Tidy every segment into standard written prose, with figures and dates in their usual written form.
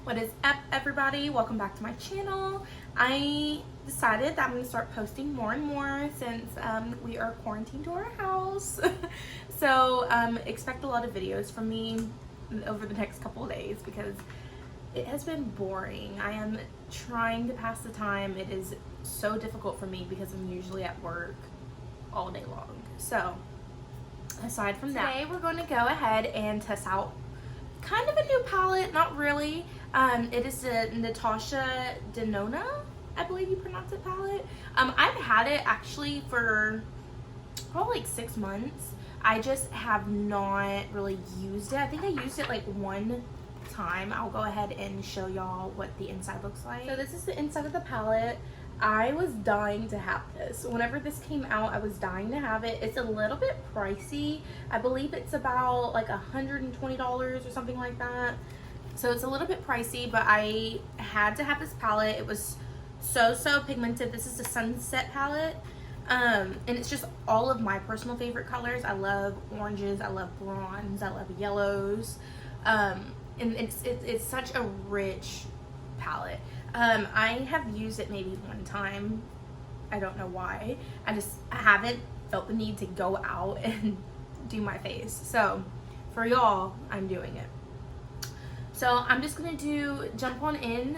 What is up, everybody? Welcome back to my channel. I decided that I'm going to start posting more and more since we are quarantined to our house. So expect a lot of videos from me over the next couple of days because it has been boring. I am trying to pass the time. It is so difficult for me because I'm usually at work all day long. So aside from that, today we're going to go ahead and test out kind of a new palette, not really. It is the Natasha Denona, I believe you pronounce it, palette. I've had it actually for probably like 6 months. I just have not really used it. I think I used it like one time. I'll go ahead and show y'all what the inside looks like. So this is the inside of the palette. I was dying to have this. Whenever this came out, I was dying to have it. It's a little bit pricey. I believe it's about like $120 or something like that. So it's a little bit pricey, but I had to have this palette. It was so pigmented. This is the Sunset palette. And it's just all of my personal favorite colors. I love oranges, I love bronze, I love yellows. And it's such a rich palette. I have used it maybe one time. I don't know why. I haven't felt the need to go out and do my face. So for y'all, I'm doing it. So I'm just gonna jump on in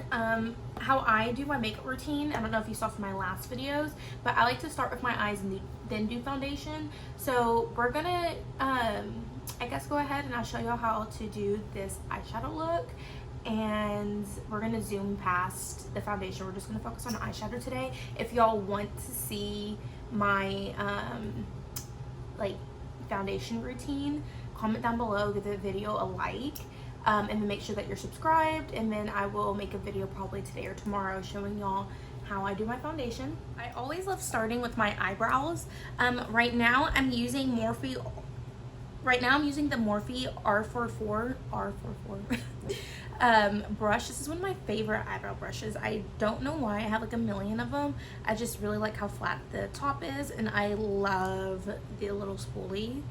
how I do my makeup routine. I don't know if you saw from my last videos, but I like to start with my eyes and then do foundation. So we're gonna I guess go ahead and I'll show y'all how to do this eyeshadow look. And we're gonna zoom past the foundation. We're just gonna focus on eyeshadow today. If y'all want to see my like foundation routine, comment down below, give the video a like, and then make sure that you're subscribed, and then I will make a video probably today or tomorrow showing y'all how I do my foundation. I always love starting with my eyebrows. Right now I'm using the Morphe R44 brush. This is one of my favorite eyebrow brushes. I don't know why. I have like a million of them. I just really like how flat the top is, and I love the little spoolie.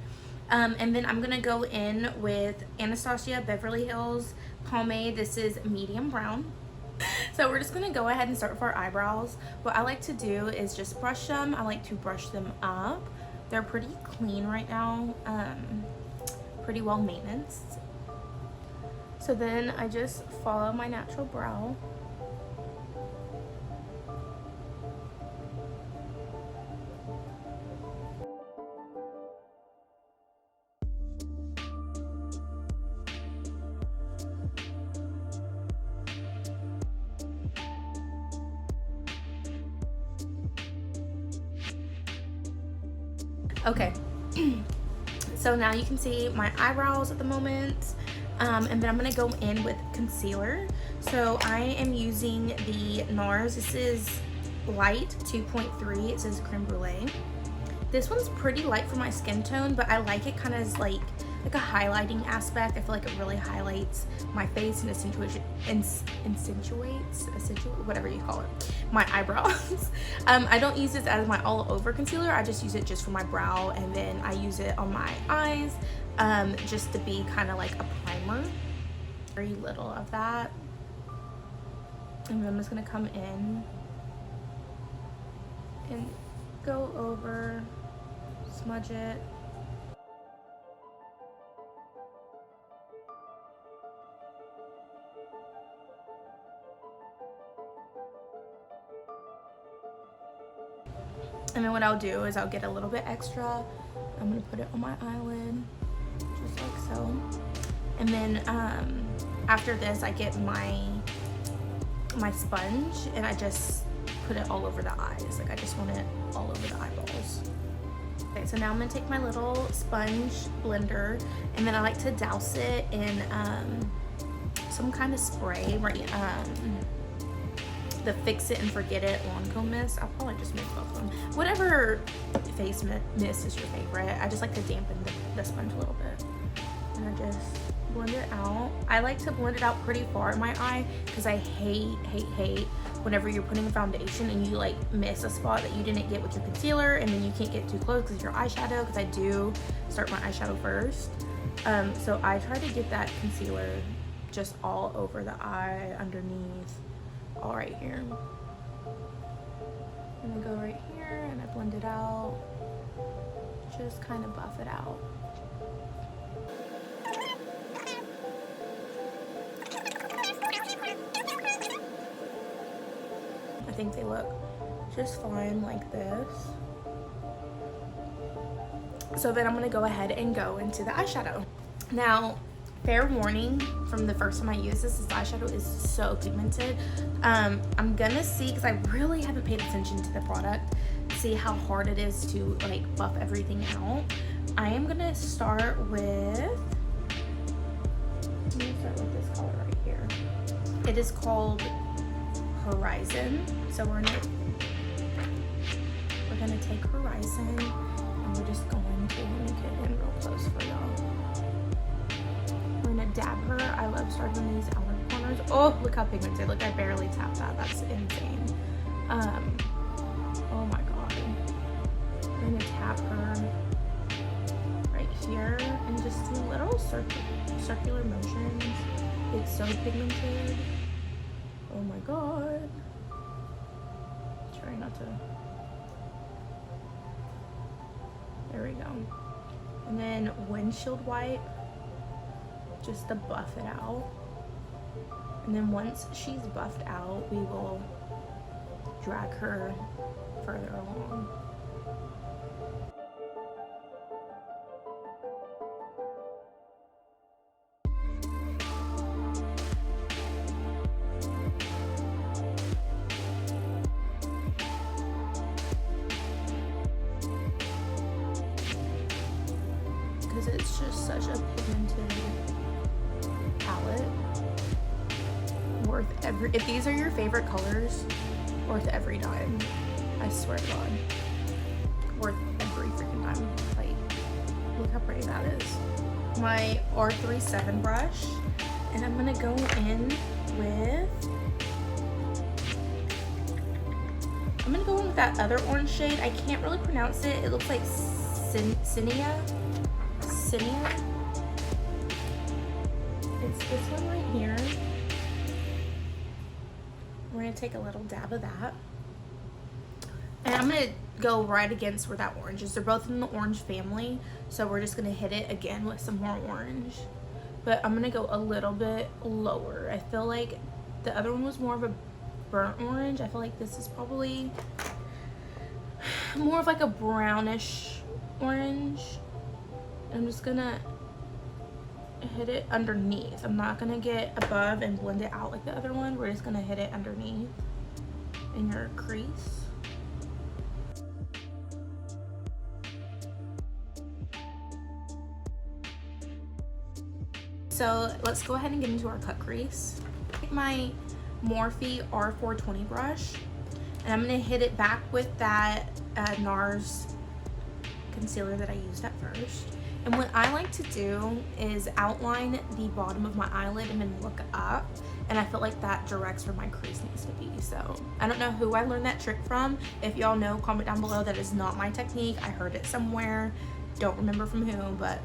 And then I'm gonna go in with Anastasia Beverly Hills pomade. This is medium brown. So we're just gonna go ahead and start with our eyebrows. What I like to do is just brush them. I like to brush them up. They're pretty clean right now, pretty well maintenance. So then I just follow my natural brow. Okay, so now you can see my eyebrows at the moment, and then I'm gonna go in with concealer. So I am using the NARS. This is light 2.3. It says creme brulee. This one's pretty light for my skin tone, but I like it kind of as like a highlighting aspect. I feel like it really highlights my face and accentuates whatever you call it, my eyebrows. I don't use this as my all over concealer. I just use it just for my brow, and then I use it on my eyes just to be kind of like a primer. Very little of that, and then I'm just gonna come in and go over, smudge it. And then what I'll do is I'll get a little bit extra. I'm gonna put it on my eyelid, just like so. And then after this, I get my sponge and I just put it all over the eyes. Like I just want it all over the eyeballs. Okay, so now I'm gonna take my little sponge blender, and then I like to douse it in some kind of spray, right? The Fix It and Forget It Lancome mist. I'll probably just mix both of them. Whatever face mist is your favorite. I just like to dampen the sponge a little bit. And I just blend it out. I like to blend it out pretty far in my eye because I hate whenever you're putting foundation and you like miss a spot that you didn't get with your concealer, and then you can't get too close because your eyeshadow, because I do start my eyeshadow first. So I try to get that concealer just all over the eye, underneath, all right here. I'm gonna go right here and I blend it out, just kind of buff it out. I think they look just fine like this. So then I'm gonna go ahead and go into the eyeshadow. Now, fair warning, from the first time I used this eyeshadow is so pigmented. I'm gonna see, because I really haven't paid attention to the product, see how hard it is to like buff everything out. I am gonna start with, this color right here. It is called Horizon. So we're gonna take Horizon and we're just going to, let me get in real close for y'all. We're gonna dab her. I love starting on these outer corners. Oh, look how pigmented. Look, I barely tapped that. That's insane. Oh my god. I'm gonna tap her right here and just do little circular motions. It's so pigmented. Oh my god. Try not to. There we go. And then windshield wipe, just to buff it out. And then once she's buffed out, we will drag her further along. Because it's just such a pigmented palette. Worth every, if these are your favorite colors, worth every dime. I swear to God. Worth every freaking dime. Like, look how pretty that is. My R37 brush, and I'm gonna go in with, that other orange shade. I can't really pronounce it. It looks like Cinia. It's this one right here. We're gonna take a little dab of that. And I'm gonna go right against where that orange is. They're both in the orange family. So we're just gonna hit it again with some more orange. But I'm gonna go a little bit lower. I feel like the other one was more of a burnt orange. I feel like this is probably more of like a brownish orange. I'm just gonna hit it underneath. I'm not gonna get above and blend it out like the other one. We're just gonna hit it underneath in your crease. So let's go ahead and get into our cut crease. Take my Morphe R420 brush and I'm gonna hit it back with that NARS concealer that I used at first. And what I like to do is outline the bottom of my eyelid and then look up. And I feel like that directs where my crease needs to be. So I don't know who I learned that trick from. If y'all know, comment down below. That is not my technique. I heard it somewhere. Don't remember from who, but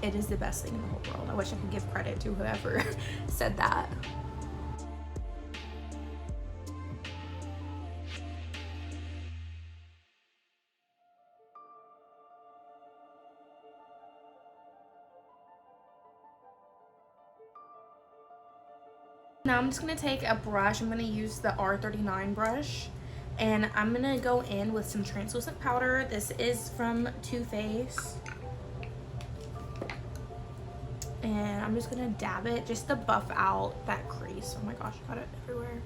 it is the best thing in the whole world. I wish I could give credit to whoever said that. Now I'm just gonna take a brush. I'm gonna use the R39 brush and I'm gonna go in with some translucent powder. This is from Too Faced. And I'm just gonna dab it just to buff out that crease. Oh my gosh, I got it everywhere.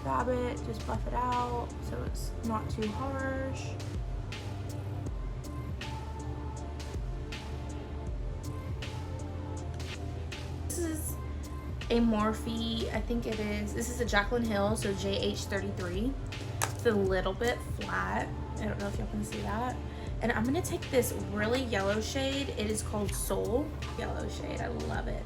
Dab it, just buff it out so it's not too harsh. This is a Morphe, I think it is, this is a Jaclyn Hill, so JH33. It's a little bit flat. I don't know if y'all can see that. And I'm gonna take this really yellow shade. It is called Soul Yellow shade. I love it.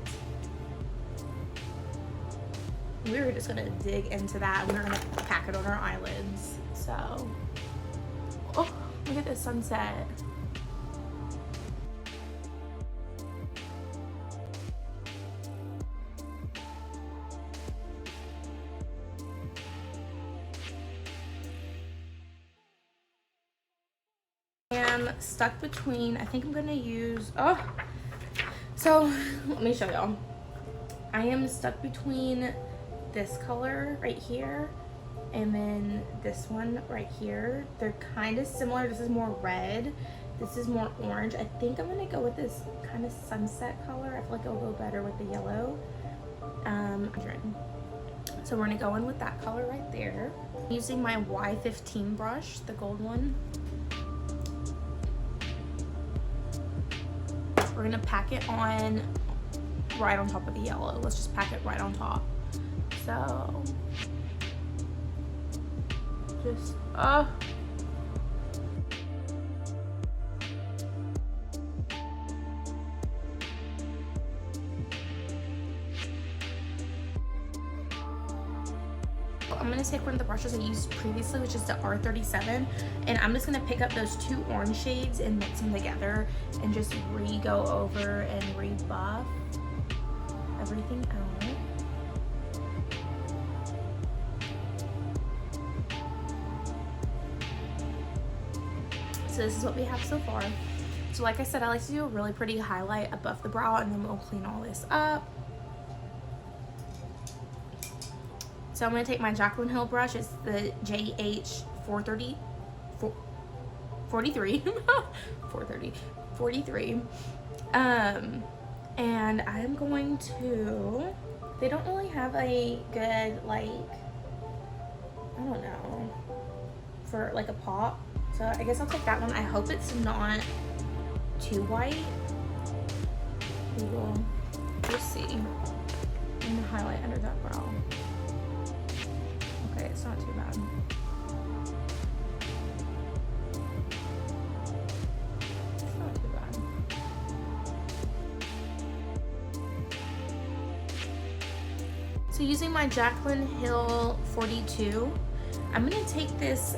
We're just gonna dig into that. We're gonna pack it on our eyelids. So, oh, look at this sunset. I'm stuck between, I think I'm gonna use, so let me show y'all. I am stuck between this color right here and then this one right here. They're kind of similar. This is more red, this is more orange. I think I'm gonna go with this kind of sunset color. I feel like it'll go better with the yellow. So we're gonna go in with that color right there. Using my Y15 brush, the gold one. We're gonna pack it on right on top of the yellow. Let's just pack it right on top. So just I'm gonna take one of the brushes I used previously, which is the R37, and I'm just gonna pick up those two orange shades and mix them together and just go over and rebuff everything out. So this is what we have so far. So like I said, I like to do a really pretty highlight above the brow, and then we'll clean all this up. So I'm going to take my Jaclyn Hill brush. It's the JH 43. And I'm going to, they don't really have a good, like, I don't know, for like a pop. So I guess I'll take that one. I hope it's not too white. We will just see. I'm going to highlight under that brow. Okay, it's not too bad. It's not too bad. So using my Jaclyn Hill 42, I'm gonna take this,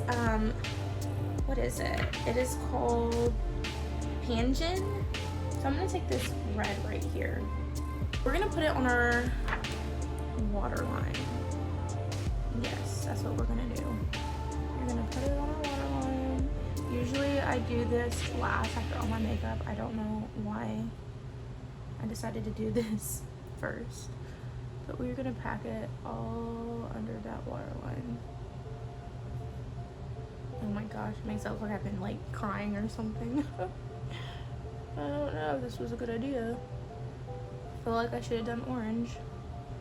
what is it? It is called Panjin. So I'm gonna take this red right here. We're gonna put it on our waterline. Yes, that's what we're gonna do. You're gonna put it on our waterline. Usually I do this last after all my makeup. I don't know why I decided to do this first. But we're gonna pack it all under that waterline. Oh my gosh, it makes it look like I've been like crying or something. I don't know if this was a good idea. I feel like I should have done orange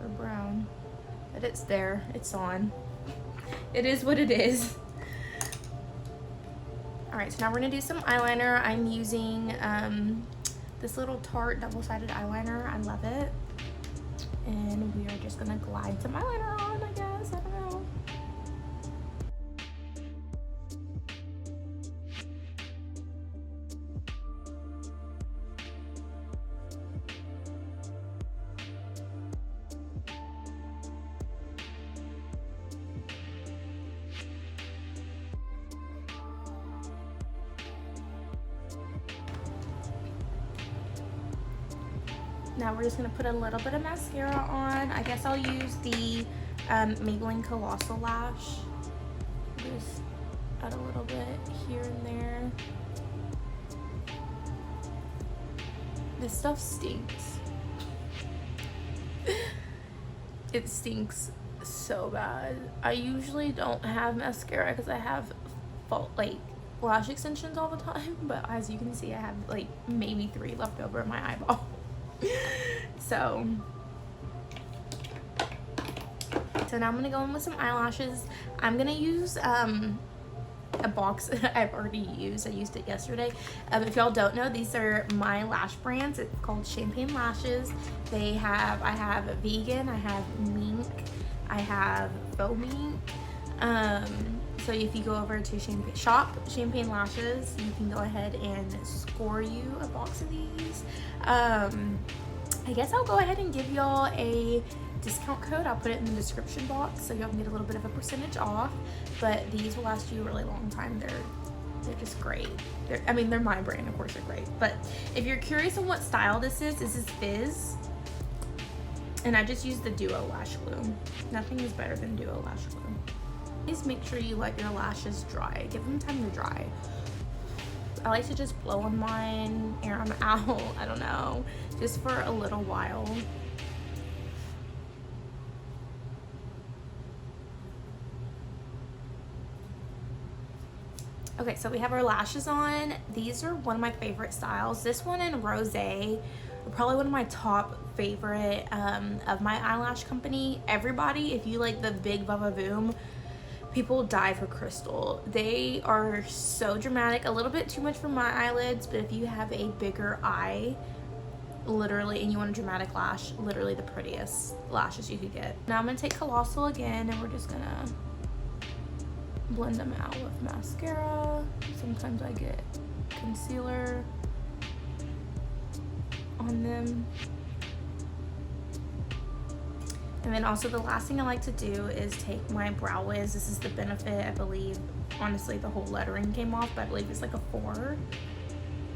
or brown. But it's there, it's on. It is what it is. Alright, so now we're gonna do some eyeliner. I'm using this little Tarte double-sided eyeliner. I love it. And we are just gonna glide some eyeliner on, I guess. I don't know. Now we're just gonna put a little bit of mascara on. I guess I'll use the Maybelline Colossal Lash. Just add a little bit here and there. This stuff stinks. It stinks so bad. I usually don't have mascara because I have like lash extensions all the time, but as you can see, I have like maybe 3 left over in my eyeball. So now I'm gonna go in with some eyelashes. I'm gonna use a box that I've already used. I used it yesterday. If y'all don't know, these are my lash brands. It's called Champagne Lashes. I have vegan, I have mink, I have faux mink. So if you go over to Champagne Lashes, you can go ahead and score you a box of these. I guess I'll go ahead and give y'all a discount code. I'll put it in the description box so y'all can get a little bit of a percentage off. But these will last you a really long time. They're just great. They're my brand, of course they're great. But if you're curious on what style this is Fizz. And I just used the Duo Lash Glue. Nothing is better than Duo Lash Glue. Please make sure you let your lashes dry. Give them time to dry. I like to just blow on mine, air them out, I don't know, just for a little while. Okay, so we have our lashes on. These are one of my favorite styles. This one in Rosé, probably one of my top favorite of my eyelash company. Everybody, if you like the big Baba Boom, people die for Crystal. They are so dramatic, a little bit too much for my eyelids, but if you have a bigger eye, literally, and you want a dramatic lash, literally the prettiest lashes you could get. Now I'm gonna take Colossal again, and we're just gonna blend them out with mascara. Sometimes I get concealer on them. And then also the last thing I like to do is take my Brow Wiz. This is the Benefit, I believe. Honestly, the whole lettering came off, but I believe it's like a 4,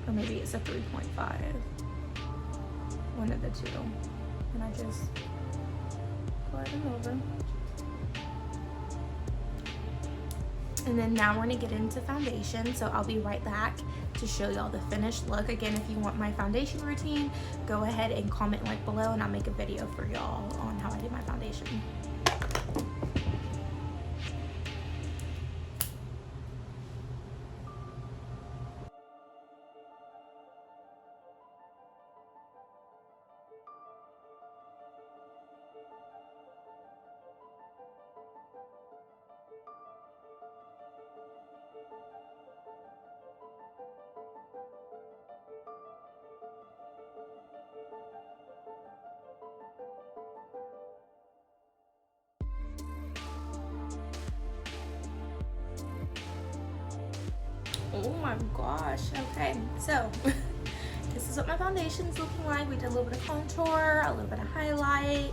or maybe it's a 3.5. One of the two. And I just glide them over. And then now we're gonna get into foundation, so I'll be right back to show y'all the finished look. Again, if you want my foundation routine, go ahead and comment like below and I'll make a video for y'all on how I do my foundation. Oh my gosh, okay, so this is what my foundation's looking like. We did a little bit of contour, a little bit of highlight,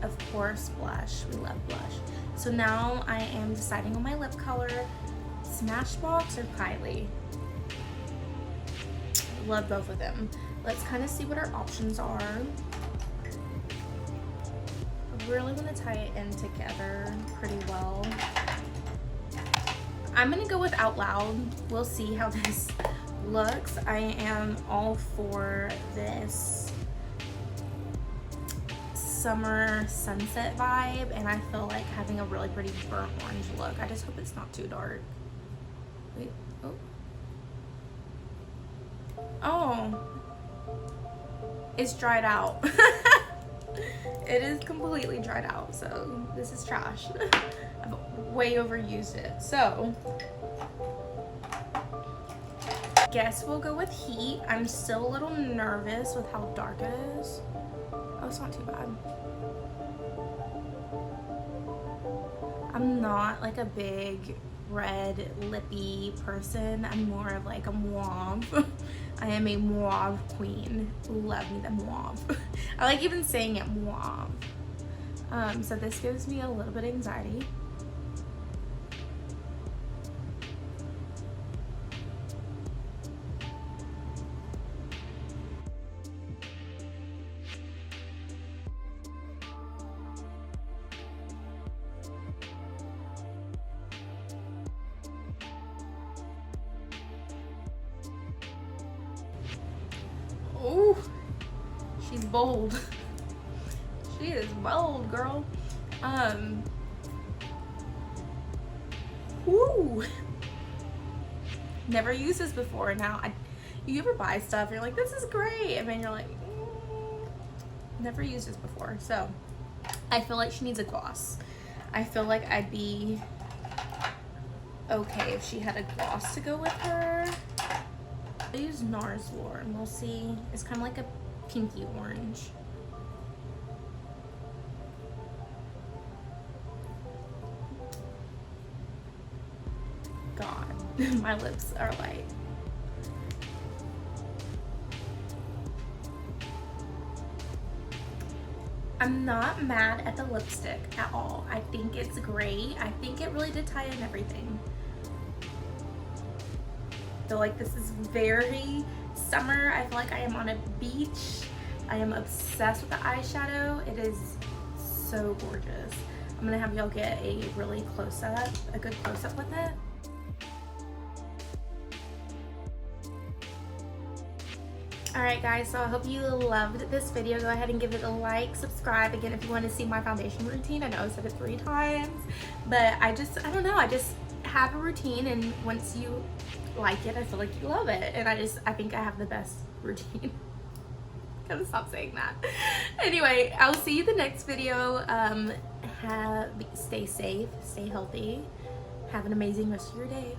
of course blush, we love blush. So now I am deciding on my lip color, Smashbox or Kylie. Love both of them. Let's kind of see what our options are. I really want to tie it in together pretty well. I'm gonna go with Out Loud. We'll see how this looks. I am all for this summer sunset vibe, and I feel like having a really pretty burnt orange look. I just hope it's not too dark. Wait, oh. Oh, it's dried out. It is completely dried out, so this is trash. I've way overused it. So, guess we'll go with Heat. I'm still a little nervous with how dark it is. Oh, it's not too bad. I'm not like a big red lippy person. I'm more of like a mauve. I am a mauve queen. Love me the mauve. I like even saying it, mauve. So this gives me a little bit of anxiety. Oh, she's bold. She is bold, girl. Woo. Never used this before. Now, you ever buy stuff, you're like, this is great, and then you're like, never used this before. So, I feel like she needs a gloss. I feel like I'd be okay if she had a gloss to go with her. I use NARS Lore, and we'll see. It's kind of like a pinky orange. God, my lips are like... I'm not mad at the lipstick at all. I think it's great. I think it really did tie in everything. Feel like this is very summer. I feel like I am on a beach. I am obsessed with the eyeshadow. It is so gorgeous. I'm gonna have y'all get a really close-up, a good close-up with it. Alright guys, so I hope you loved this video. Go ahead and give it a like, subscribe again if you want to see my foundation routine. I know I said it 3 times, but I don't know, I just have a routine, and once you like it, I feel like you love it, and I think I have the best routine. Gotta stop saying that. Anyway, I'll see you the next video. Stay safe, stay healthy, have an amazing rest of your day.